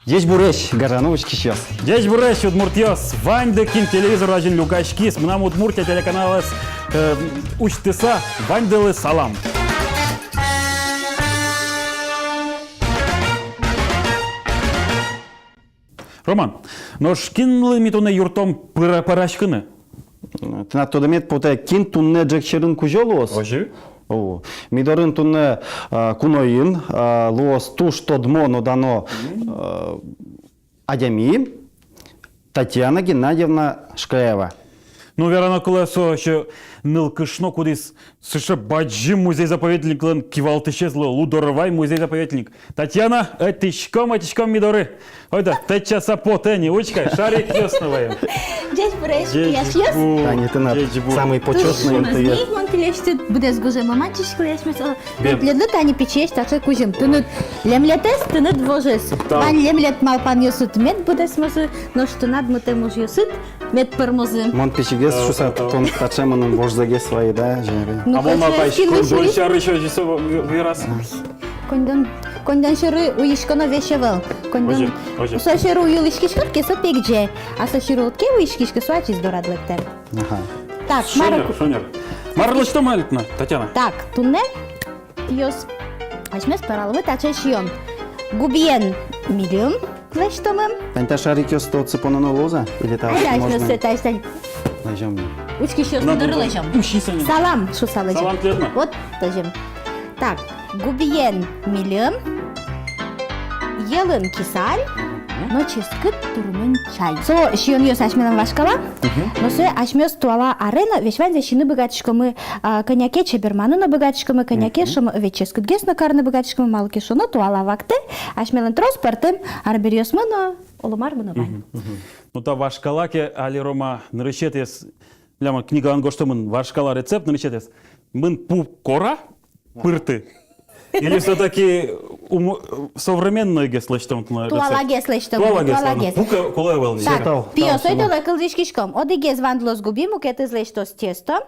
Здесь буреш, Гажанович сейчас. Здесь буреш Удмуртиос, Вандекин телевизор один люкачкис, мнам Удмуртия телеканал Учтыса, Ванделы салам. Роман, но шкинлы митуны юртом парашкыны. Ты на тот момент потай кин тунне джекчерин кужолос. Ожи? О, мидорин тунне куноин, лос туш тодмо нодано Адями, Татьяна Геннадьевна Шкаева. Ну, верно, колесо, що нилкишно кудись США баджим музей-заповедник кивал исчезло, Лудоровай музей-заповедник. Татьяна, этичком мидоры. Ой да, те часа по тени, учка, шарик ясноваем. Дядь Бреш, я шьёс? Таня, ты на самый почетный интервью. Зник монтелешти буде з гуже мамачечку лешмес. Беп. Ледлы тани печеш, так что кузим. Тунут лемлетес, тунут вожес. Пан лемлет мал пан йосут мед буде смазы, но что над мыте муж йосут, мед пермозы. Мон печигес, что са тон тачемон вожзаге свои, да, жены. Ну, А вон матайш, скинул дольчар еще здесь выраз. Кондон шыры уишконо вешевал. Кондон Оже. со шыры уилишкишкар кесо пекже, а со шыры утке уишкишка суачис дорадлыктер. Ага. Так, Шонер. Марлы что малитна, Татьяна? Так, тунне йос. Ашмес паралвы тачешион. Губиен миллион лештомым. Тань шарик ёс то цепононо лоза? Или там Айда ашмес можно? сетайстань. Нажем. Учкишиос дырлышам. Ушисани. Салам, шу салажам. Салам тлетна. Вот тоже. Так, губиен миллион. Елын кисаль. Но ческыт турмен чай. Со шион йос ашменам вашкала. Но со ашмес туала арена вешванзе шины богатышкамы коньяке чеберманы на богатышкамы коньяке шым веческыт гес на карны богатышкамы малки шоно туала вакты ашмелен транспортым арберьёс мына оломар мына бань. Ну та вашкалаке али Рома наречетес, ляма книга ангоштомын вашкала рецепт наречетес. Мын пу кора пырты. Или все-таки современный геслэштом? Туала гес лештам. Туала гес. Пука колевел. Так, пиос ойдо лекал вишкишком. Оди гез вандлос губиму кете злештос тесто.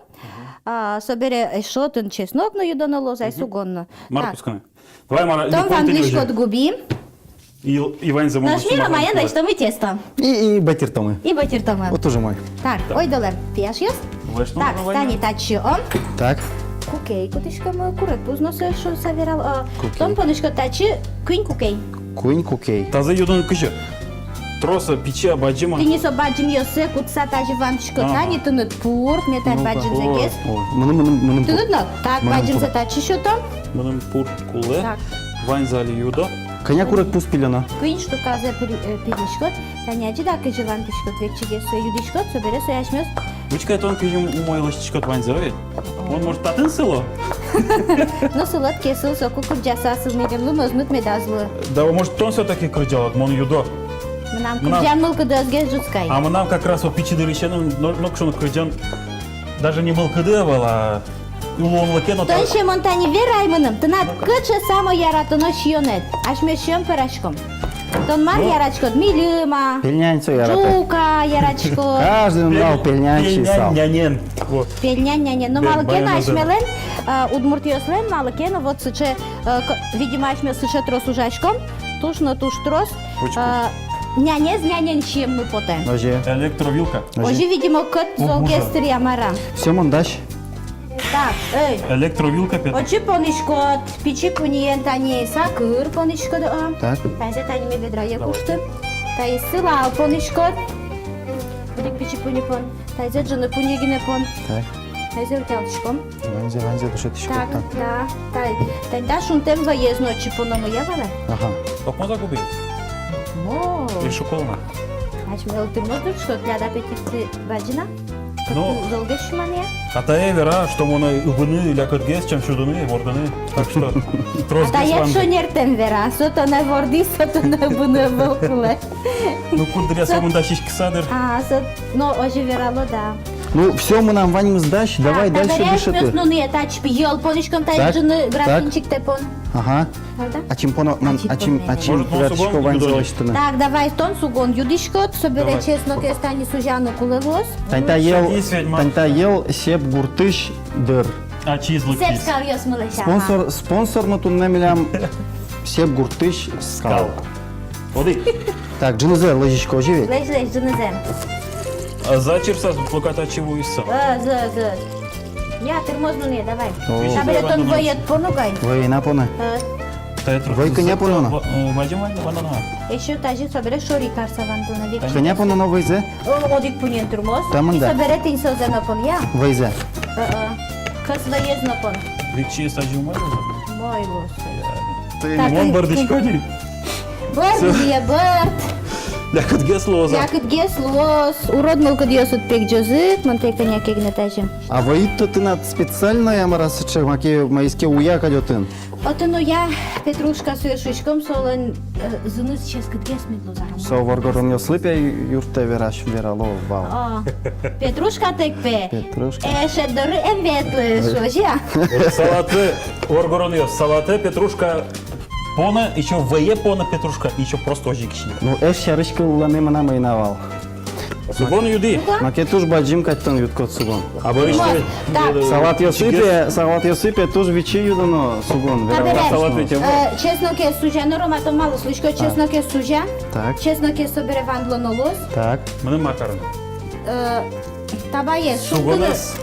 Собере шотен чеснок на юдоно лоза и сугонно. Маркускане. Давай, Мара, Том вандлишкот губим. И Вань замовил. Наш мира моя лештом и тесто. И батиртомы. И батиртома. Вот тоже мой. Так, ойдо лем пиаш йос. Так, стани тачи он. Так. Кукей, кутишкам курек пузно се шо саверал. Том понишко тачи куин кукей. Куин кукей. Таза юдон кыşı. Троса пича баджима. Ты не со баджим йосе кутса тачи ваншко тани тунут пурт, метай баджим за гес. Мыным. Тунут но, так баджим за тачи шо там. Bunun pur kule. Так. Вань зали юдо. Коня курек пуст пилена. Куин что казе пилишкот, таняджи да кыжы вантышкот вечи гес со юдишкот, собере со яшмёс. Учка это он кыжым умойлышчикот Вань зали. Он может татын сыло. Но сылот кесыл со кукур жасасыз меремлы мözмüt медазлы. Да, может он все-таки крыжалат, мон юдо. Мынам куржан мылкы дözге жуцкай. А мы нам как раз вот пичи дырыщену, но кшону крыжан даже не мылкыды а улонлыке, но Тон шемон тани верай мыным, тынат кычы само яратыно шионет, ашмё шион пырашком. Тон мар ярачкот милыма, Пельнянцо яраты. жука ярачкот, Каждый знал пельнянчий сал. Нянен. пельнян-няня. Но малыкен баяна ашмелен, удмуртиослен малыкен, вот сыче, видимо, ашмё сыче трос ужачком, туш на туш трос, нянез нянен чем мы потем. Оже. Электровилка. Ожи, видимо, кот золгестер ямара. Все, мандаш. Так, эй. Электровилка пет. Очи понишкот, пичи пуниен тани сакыр понишкот, Так. Тайзе тани ми ведра якушты. Тай сыла понишкот. Будик пичи пунипон. Тайзе джуны пунигине пон. Так. Тайзе утялшком. Ванзе, душетишко. Так, да. Тай дашун тем воезно очи поному явале. Ага. Токмо загубил. О, И шоколна. аж мел ты можешь что для да петикты баджина? Ну. Долго шумания? А та вера, что моно убыны лякот гес, чем шудыны, ворданы. Так что трос Та гес якщо вам. нертем вера, сото не ворди, сото не буне волкуле. Ну курдря сомын да шишки садыр. Ну, ожи верало, да. Ну, все, мы нам Ваним сдашь. Давай дальше дыши Ну, не, тач пьел, понишком Так, тайджуны графинчик тепон. Ага. Правда? А чим поно, чим Может, он пиратишко сугон Вань юдолиш? залаштыны. Так, давай тон сугон юдишкот, собере Давай. честно кестани сужану кулелос. Таньта Садись, ведьма. ел сеп гуртыш дыр. А чизлык Сеп пис. скал йос мылыша. Спонсор мы тут намелям сеп гуртыш скал. Оди. Так, джинзе, ложечка оживет. Леж, джинезем. А зачерса плаката чего иса? Я термозну не, давай. О. Табеле тон воет понугай. Вы напона. Вой коня понона. Вадим ванана. Еще тажи собере шори карса вандуна век. Коня понона войзе. Одик пунен турмоз. Таман И да. собере тин созе напон я. Войзе. Кас воез напон. Викчи сажу маю. Мой господи. Ты Так, Вон и- бардачка не. Бърд, я бърд. Якът геслоза. Якът гес лос. Урод мълка диос от пек джозит. Мантейка някак не тажим. А воит-то ты над специально я марас чекмаки майске уя кадётын. Отыно я Петрушка суешишком солын зыныз ческіт гес медло зарам. Со варгорон я слыпя юрте вераш верало вау. Петрушка текпе. Петрушка. Эше дыры эмветлы шожия. Салаты, оргороньо, салаты, петрушка, пона, еще ве пона петрушка, еще просто ожикши. Ну эш шарышка уланы мана майнавал. Сугон юди. Маке туж баджим каттан юткот сугон. А вы что? Так. Салат йосипе туж вичи юдано сугон. Табере. Салат ведь Честно ке сужа, но рома то мало слышко, честно ке сужа. Так. Честно ке собере вандло нолос. Так. Мене макарон. Таба ес Сугонес.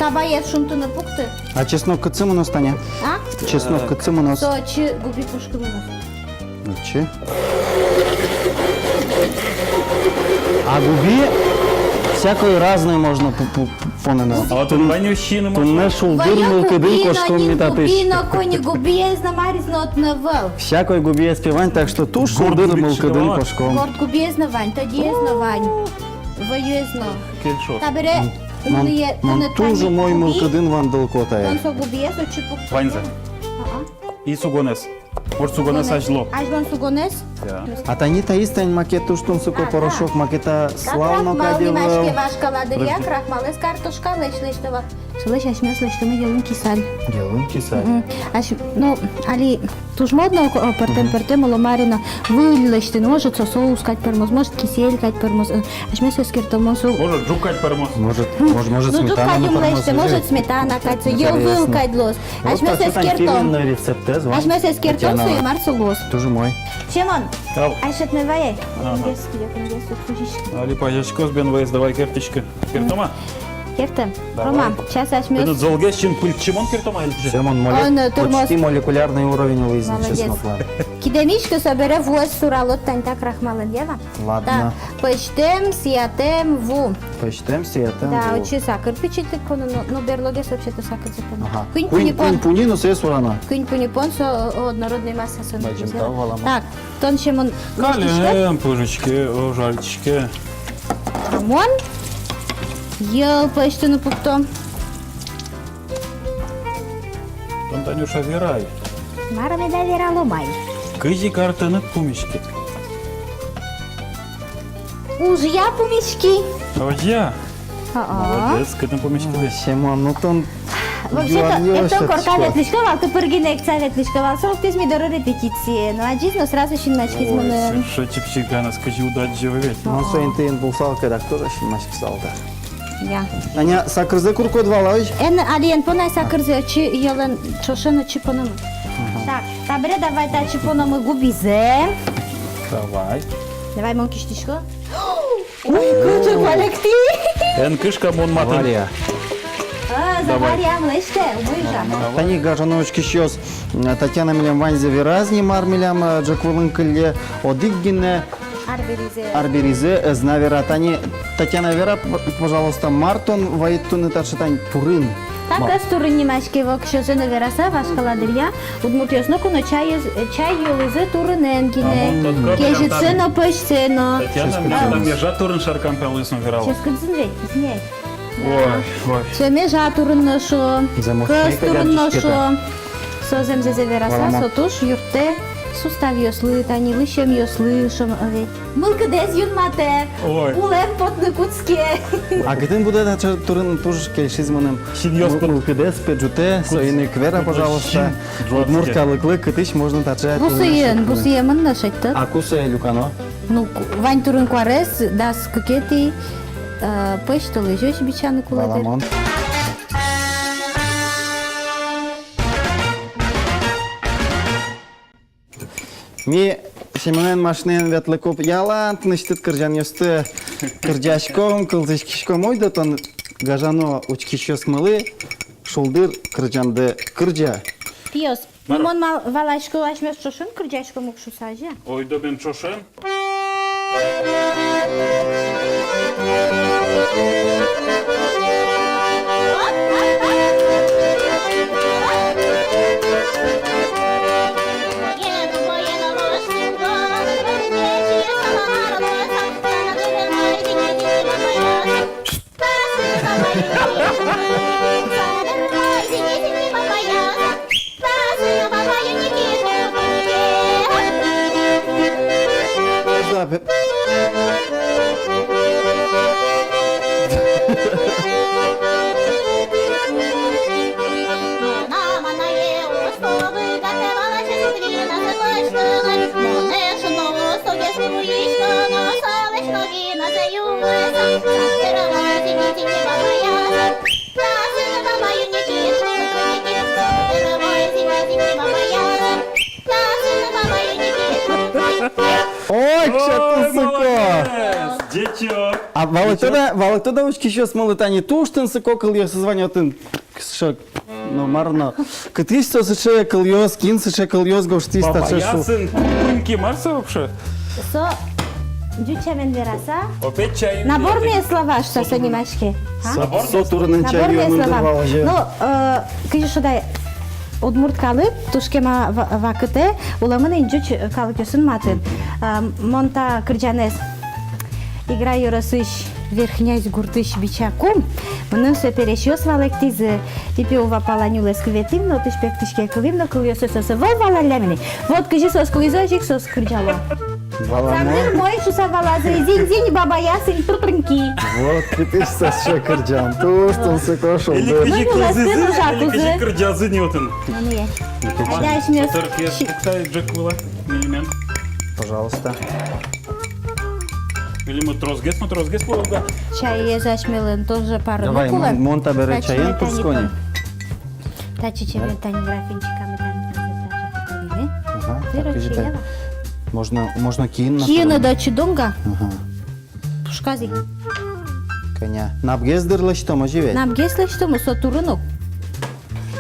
шунтуны пукты. А чеснок кыцым у нас таня? А? Чеснок кыцым у нас. Со чи губи пушкы мынас. Чи? А губи всякое разное можно понена. А от ванющини Ту не шулдыр мылкыдын кошком метатыш. Губино, кони губи езна маризно от навал. Всякой губи я спевань, так что туж шулдыр Горд мылкыдын губичевать. кошком. Горд губи езна вань, тоді езна вань. Воюезно. Кельшо. Табере, Мон тужу мой мылкыдын вандыл Он котая. со губи езо чи пук. Ваньзе. И сугонес. Может сугонес ажло. Ажбан сугонес? А тани таистань макет туштун суко порошок макета славно Крахмал немашке кадевал. вашка ладыря, крахмал из картошка лешлештова. Шылыш ашмес лештыми елын кисаль. Делаем кисать. Ну, али туж модно пертем ломарина вылечтен, может соус кать пермоз, может кисель кать пермоз. Ашмес эскертомосу. Может жукать пермос. Может Ну тут сметана кадим на лечте, может сметана кать, ел Интересно. выл кать лос. Вот Ашмес так что там эскертом. фирменный рецепт, звон. Ашмес эскертом Татьяна. суй марсу лос. Тоже мой. Шемон, Ау. айшет не вае. Ага. Али пажачко с бен вейс, давай кертичка. Кертома? Кертем. Давай. Рома, сейчас Этот ашмес. золгещин пыльчимон кертома или че? Семон Он, тормоз. почти молекулярный уровень выяснил, Молодец. честно план. Кидемишка собере вуаз суралот тань крахмалын ева. Ладно. Да, почтем, сиятем, ву. Почитаем все это. Да, учи сакыр печетик, но берлогес вообще-то сакыр запомнил. Ага. Кынь Кунь пунипон. пунину се сурана. Кынь пунипон со однородной масса сон. Бачим, да, валама. Так, тон шемон ложкишка. Калем, пыжечки, жальчики. Рамон. Ел почти на пуктом. Тон Танюша вирай. Мара me davera ломай. Кызи картаны пумички. Уж я пумички. Вот я. Молодец, к этому пумички здесь. Семон, ну тон... Вообще-то, Юан это Йошет, корка что? ветличковал, ты пыргинек ца ветличковал, 40 тысяч мидоры репетиции. Ну, а жизнь сразу щеночки с Ой, что чипчика, нас скажи, удачи ведь. Ну, со интейн булсал, когда кто еще мачки салда. Я. Аня, сакырзы куркот валавич? Алиен понай сакырзы, чи елен чошена чипоном. Так, табре давай та чипоном и губизе. Давай. Давай мон киштишко. Ой, куча коллектив. Эн кышка мон матын. Авария. Заварям леште, убыжа. Тани гажановички щас Татьяна милям ванзе виразни мар милям джаквылын кылле одиггине Арберизе. арберизе знавера. Тани Татьяна вера, пожалуйста, мартон вайттуны ташитань пурын. Так, кастурын немашки вок шозена вераса, вашкаладыря. Удмуртиосно куно чай юлызы турыненгине. Кежицено почтено. Татьяна, мне там ежа турын шаркан пялысын вирала. Сейчас кыдзынжей, извиняй. Ой, ой. Сөме жатурын ношо, Замовчай, кыз турын кадячечки-то. ношо. Созем зезе вераса, Валама. сотуш юрте. Сустав йослы, тани лышем йослы, шом овет. Мылка дез юнмате. Ой. Улем потны куцке. А гдын буде тача турын туж келшизманым. Синьос под- Мулкидес, педжуте, соины квера, пожалуйста. Чин, Удмуртка лыклы, кытыш можно тача. Бусыен ношетты. А кусе люкано? Ну, вань турын куарес, дас кукети, пышты лыжёч бичаны куладыр. Баламон. Ми Шеменен машинен ветлі көп ялант ныштыт кыржан ёсты кыржашком, кылзышкишком ойды тон гажано учкишёс мылы шулдыр кыржанды кыржа. Пиос, мон мал валашко ашмёс чошун кыржашко мукшу сажа. Ой, добен чошен. Ой, кшатын сыко! Дечок. А валыктода учкишёс мылы тани туштын сыко кыльё созванётын кшак. Ну, марно. Кытышто сыше кыльёс, кин сыше кыльёс гоштис Папа, тачешу. ясын. Пунки марса вообще. Со дючамен вераса. Опять чай. Наборные слова, что с анимашки. Со турынын чайы Наборные слова. мындырвал же. Ну, кыжышыдай удмурт калып, тушкема вакыты, уламын инжуч калып ёсын матын. Монта кырджанес. Игра юрасыш верхнясь гуртыш бичакум. Мының сөперешёс валектизы. Типи ува паланюлес кветивно, тыш пектишке кылымно кыльёсы сосы. Вол валалямини. Вот кыжы сос кылызожик сос кырджало. Самыр мой шуса валазы. Зинь-зинь, баба ясын, туртрынки. Вот кытышто сыше кырджан. Туштын сыко Или шулдыр. кыжи Ну, кылзызы, ну, или жакузы. кыжи кырджазы не отын. Ну, я. Айда ишмёс. Тыркес, куктай джек была. Милимен. Пожалуйста. Или мы трозгес было. Чай езашмелен тоже пару Давай, нукулен. монта бере чайын турскони. Тачи чебер тани графинчиками тани. Ага, Ты так, ручи, так. Можно киин на Киена турын. да чудонга. Ага. Пушкази. Коня. Напгездырлы что мы живет? Нам если что мы сотурынок.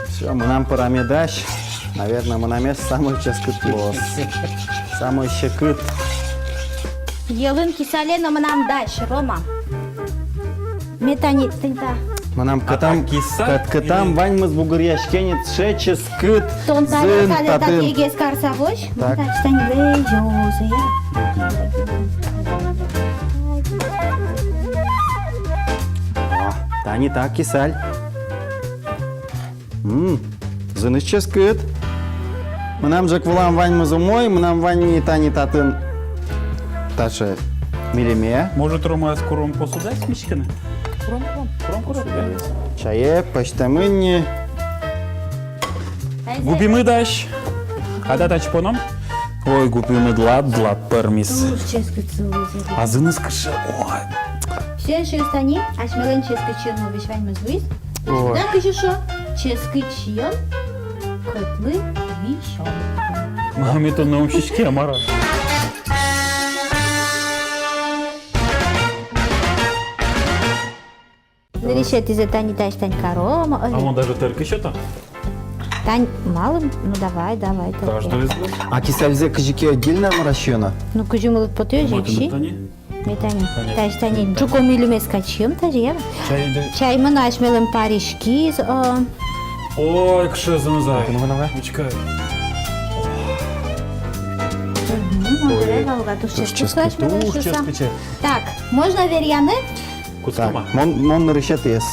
Все, мы нам парамедаш. Наверное, мы на место самый ческут лос. Самый щекыт. Елын кисалена мы нам дальше, Рома. Метани тынта. Мы нам катам, киса катам или- вань мы с бугырьяшкенец шече скыт. Тонта зын кале так татын. егес карсавош. Так. Так стань лежозы я. О, Тани так кисаль. Зыныш ческыт. Мы нам же квулам вань мы зумой, мы нам вань не тани татын. Таше милиме. Может, Рома скоро посуда с Мишкина? Кром. Чае, почтамынни. Губимы даш. А да тач поном? Ой, губимы длад пермис. Ческы целузи. Азыныз кышы. Ой. Все шестани, ашмелен ческы чирну вишвань мы звуис. Ой. Да кыжы шо? Ческы чион. Котлы вишон. Маме то на ушишке, Амара. Решет из тани тань тань корома. А он даже только еще-то. Тань малым, ну давай. Каждый из вас. А кисальзе кыжики отдельно расчёна? Ну кыжымылы потё жекши. Метани. Тань тани джуко милюмес качьем тажья. Чай мы нашмелым паришки. Ой, кше занызай. Ну-ка. Учка. Так, можно верьяны? Кускама. Так, мон решет ес.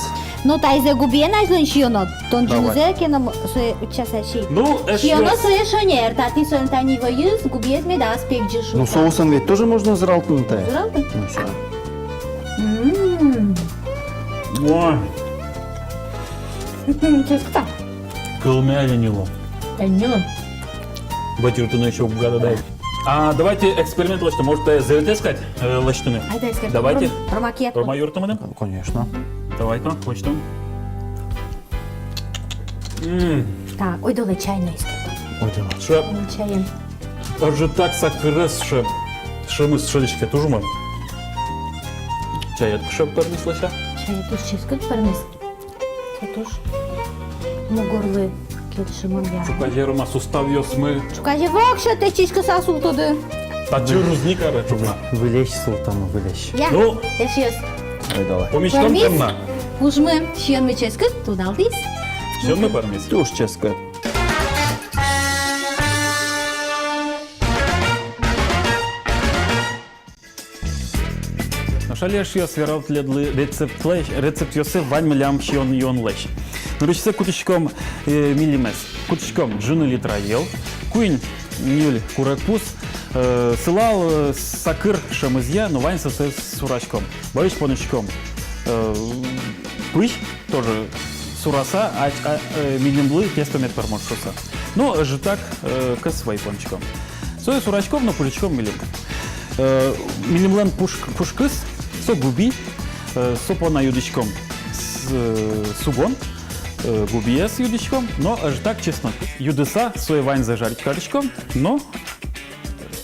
Ну тайзе губиена жлын шиёно. Тон Давай. жузе кеном часаши. Ну, Шиёно эш соешонер, тати сон тани воюз, губиез me да аспект жишу. Ну соусын ведь тоже можно зралтнутая. Зралты? Ну все. Ой, Ческта. кылмялинило. Энню. Батюртуна еще угада дай. А давайте эксперимент лачты. Может, ЗВТ сказать лачтыны? Айда искать. Давайте. Ромакет. Рома юртымыны? Конечно. Давай-ка, лачтым. Так, ой, долы чайный искать. Ой, да. Что? Чайын. Аже так сакырес шемыс шелешке тужмы. Чай это шеп пернеслася? Чай туш ческит пермес. Туш. Мугорлы келшимон я. Чукажерма сустав ёсмы. Чукаже вокша те чишка сасул туды. Тачы рузникара чума. Вылезь, Султану, вылезь. Я. Ну. Эшес. Ой, давай. Помечтам Пермис. темна. Ужмы шиенме ческит тудалдис. Шемы пермес. Ты уж ческает. Шалеш я свирал тледлы рецепт йосе вань милям щион йон лещ. Наручисе кутичком милимес. Кутичком джину литра ел. Куин нюль курекпус. Сылал сакыр шамызья, но вань сосе сурачком. Борич поночком. Пыщ тоже сураса, а милимблы тесто мет пермошуса. Ну, же так к своим пончком. Сой сурачком, но пуличком милим. Милимлен пушкыс, со губи, со пона юдичком сугон, губие с юдичком, но аж так честно. Юдеса свой вайн зажарить каричком, но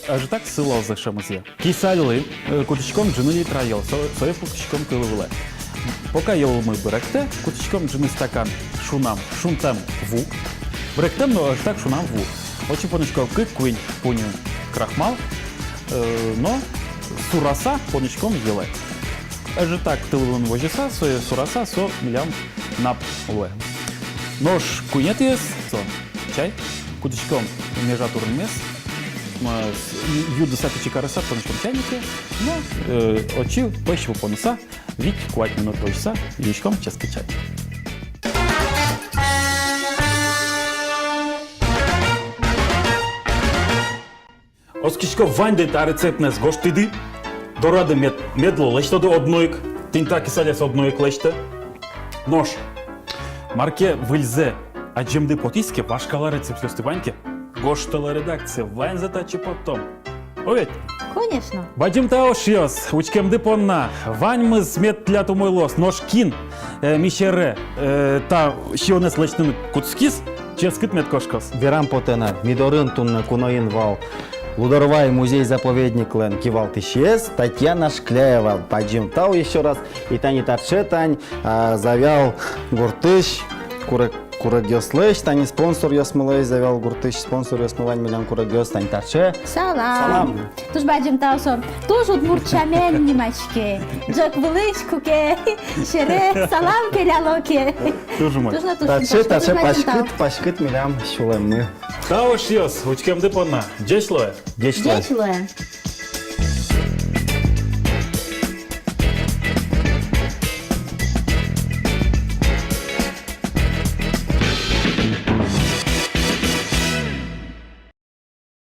аж так сылал за шамызья. Кисалилы кутичком джины литра ел, свой кутичком кылывылы. Пока ел мы бректе, кутичком джины стакан шунтам ву. Бректем, но аж так шунам ву. Очень поночком куинь пуню крахмал, но сураса понечком ела. Аже так тылын вожеса, сое сураса, со милям нап уле. Нож кунет ес, со чай, кутичком межатурный мес, юда сати чикараса понечком чайнике, но очи пещу понуса, вик квать минут вожеса, яичком ческий чай. Оскишко ванде та рецептне з гоштиди, доради медло лещто до одноїк, тінта кисаля з одноїк лещто. Нож. Марке вильзе, а джемди потиски вашкала рецепт степаньки, гоштала редакція, вань затачи потом. Овідь. Конечно. Бадім та ошйос, учкем дипонна, вань ми змет тляту мой лос, нож кін, мішере, та щонес лещними куцкіс, ческит медкошкос. Верам потена, мидорын тунна куноин вал. Лудоровай музей-заповедник Лен Кивал Тищес, Татьяна Шкляева. Пойдем тау еще раз. И тани таршетань, завял гуртыш, курагёслэш, тани спонсор ясмылэй, завял гуртыш, спонсор ясмылань милям курагёс, тани тарше. Салам. Туш баджим таусо. Туш удмурчамен нимачке. Джак вылычкуке. Шере салам келялоке. Дуже мой. Тарше, пашкыт милям шулем мы. Та ошйос, учкем дипонна, джешлое. Дешло. Дечлое.